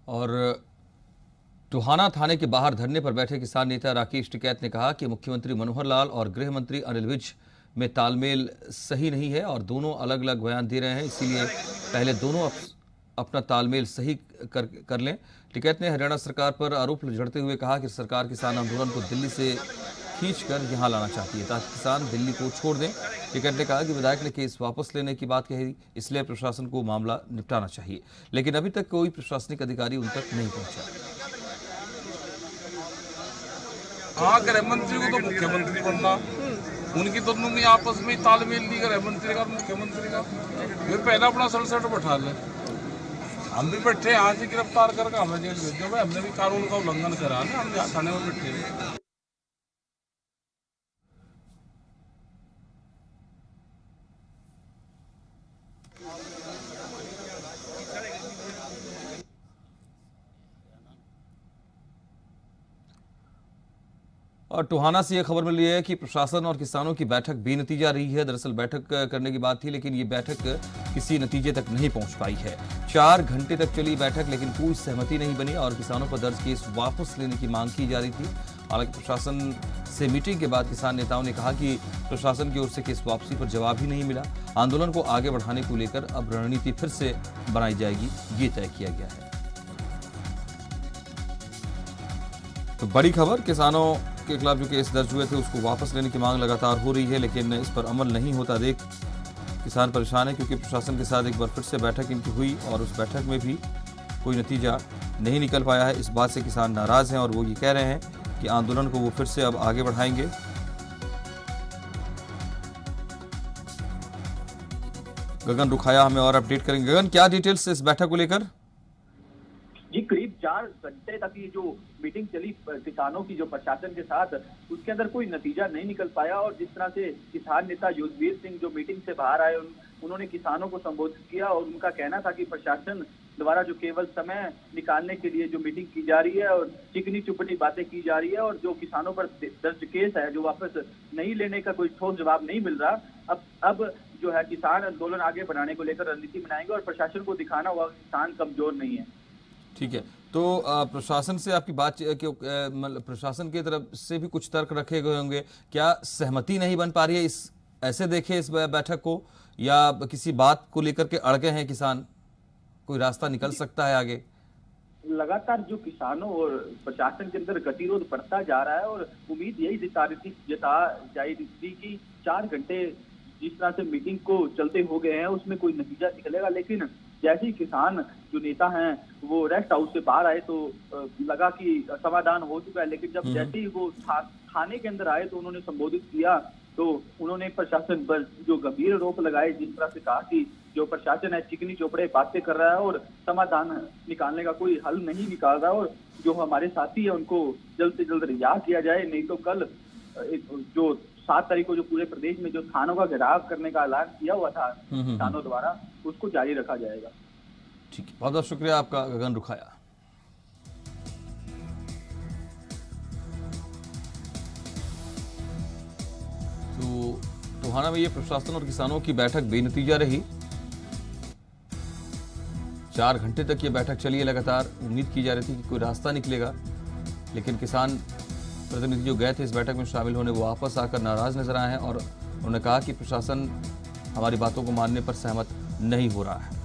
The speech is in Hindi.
और टोहाना थाने के बाहर धरने पर बैठे किसान नेता राकेश टिकैत ने कहा कि मुख्यमंत्री मनोहर लाल और गृह मंत्री अनिल विज में तालमेल सही नहीं है और दोनों अलग अलग बयान दे रहे हैं, इसीलिए पहले दोनों अपना तालमेल सही कर लें। टिकैत ने हरियाणा सरकार पर आरोप झड़ते हुए कहा कि सरकार किसान आंदोलन को दिल्ली से खींचकर यहां लाना चाहती है ताकि किसान दिल्ली को छोड़ दें। टिकैत ने कहा कि विधायक ने केस वापस लेने की बात कही, इसलिए प्रशासन को मामला निपटाना चाहिए, लेकिन अभी तक कोई प्रशासनिक अधिकारी उन तक नहीं पहुंचा। हाँ, गृह मंत्री को तो मुख्यमंत्री बनना, उनकी दोनों की आपस में तालमेल नहीं, गृह मंत्री का और मुख्यमंत्री का। फिर पहले अपना सड़सठ बैठा ले, हम भी बैठे यहाँ से गिरफ्तार करके हमें जेल भेजो भाई, हमने भी कानून का उल्लंघन करा ना, हम यहाँ थाने में बैठे। और टोहाना से यह खबर मिल रही है कि प्रशासन और किसानों की बैठक बेनतीजा रही है। दरअसल बैठक करने की बात थी, लेकिन ये बैठक किसी नतीजे तक नहीं पहुंच पाई है। 4 घंटे तक चली बैठक, लेकिन कोई सहमति नहीं बनी और किसानों पर दर्ज केस वापस लेने की मांग की जा रही थी। हालांकि प्रशासन से मीटिंग के बाद किसान नेताओं ने कहा कि प्रशासन की ओर से केस वापसी पर जवाब ही नहीं मिला। आंदोलन को आगे बढ़ाने को लेकर अब रणनीति फिर से बनाई जाएगी, ये तय किया गया है। तो बड़ी खबर, किसानों के खिलाफ जो केस दर्ज हुए थे उसको वापस लेने की मांग लगातार हो रही है, लेकिन इस पर अमल नहीं होता देख किसान परेशान है, क्योंकि प्रशासन के साथ एक बार फिर से बैठक इनकी हुई और उस बैठक में भी कोई नतीजा नहीं निकल पाया है। इस बात से किसान नाराज हैं और वो ये कह रहे हैं कि आंदोलन को वो फिर से अब आगे बढ़ाएंगे। गगन रुखाया हमें और अपडेट करेंगे। गगन, क्या डिटेल्स इस बैठक को लेकर? जी, करीब 4 घंटे तक ये जो मीटिंग चली किसानों की जो प्रशासन के साथ, उसके अंदर कोई नतीजा नहीं निकल पाया। और जिस तरह से किसान नेता युद्धवीर सिंह जो मीटिंग से बाहर आए, उन्होंने किसानों को संबोधित किया और उनका कहना था कि प्रशासन द्वारा जो केवल समय निकालने के लिए जो मीटिंग की जा रही है और चिकनी चुपड़ी बातें की जा रही है और जो किसानों पर दर्ज केस है जो वापस नहीं लेने का कोई ठोस जवाब नहीं मिल रहा। अब जो है किसान आंदोलन आगे बढ़ाने को लेकर रणनीति बनाएंगे और प्रशासन को दिखाना हुआ किसान कमजोर नहीं है। ठीक है, तो प्रशासन से आपकी बात, मतलब प्रशासन की तरफ से भी कुछ तर्क रखे गए होंगे, क्या सहमति नहीं बन पा रही है इस ऐसे देखे इस बैठक को, या किसी बात को लेकर के अड़के हैं किसान? कोई रास्ता निकल सकता है आगे? लगातार जो किसानों और प्रशासन के अंदर गतिरोध बढ़ता जा रहा है और उम्मीद यही जता जा रही थी कि 4 घंटे जिस तरह से मीटिंग को चलते हो गए हैं उसमें कोई नतीजा निकलेगा, लेकिन जैसे ही किसान जो नेता हैं वो रेस्ट हाउस से बाहर आए तो लगा कि समाधान हो चुका है। लेकिन जब जैसे ही वो थाने के अंदर आए तो उन्होंने संबोधित किया तो उन्होंने प्रशासन पर जो गंभीर आरोप लगाए, जिस तरह से कहा कि जो प्रशासन है चिकनी चोपड़े बातें कर रहा है और समाधान निकालने का कोई हल नहीं निकाल रहा, और जो हमारे साथी है उनको जल्द से जल्द रिहा किया जाए, नहीं तो कल जो 7 तारीख को जो पूरे प्रदेश में जो थानों का घेराव करने का ऐलान किया हुआ था किसानों द्वारा, उसको जारी रखा जाएगा। ठीक है, बहुत बहुत शुक्रिया आपका गगन रुखाया। तो टोहाना में ये प्रशासन और किसानों की बैठक बेनतीजा रही। 4 घंटे तक ये बैठक चली है लगातार। उम्मीद की जा रही थी कि कोई रास्ता निकलेगा, लेकिन किसान प्रतिनिधि जो गए थे इस बैठक में शामिल होने, वो वापस आकर नाराज नजर आए हैं और उन्होंने कहा कि प्रशासन हमारी बातों को मानने पर सहमत नहीं हो रहा है।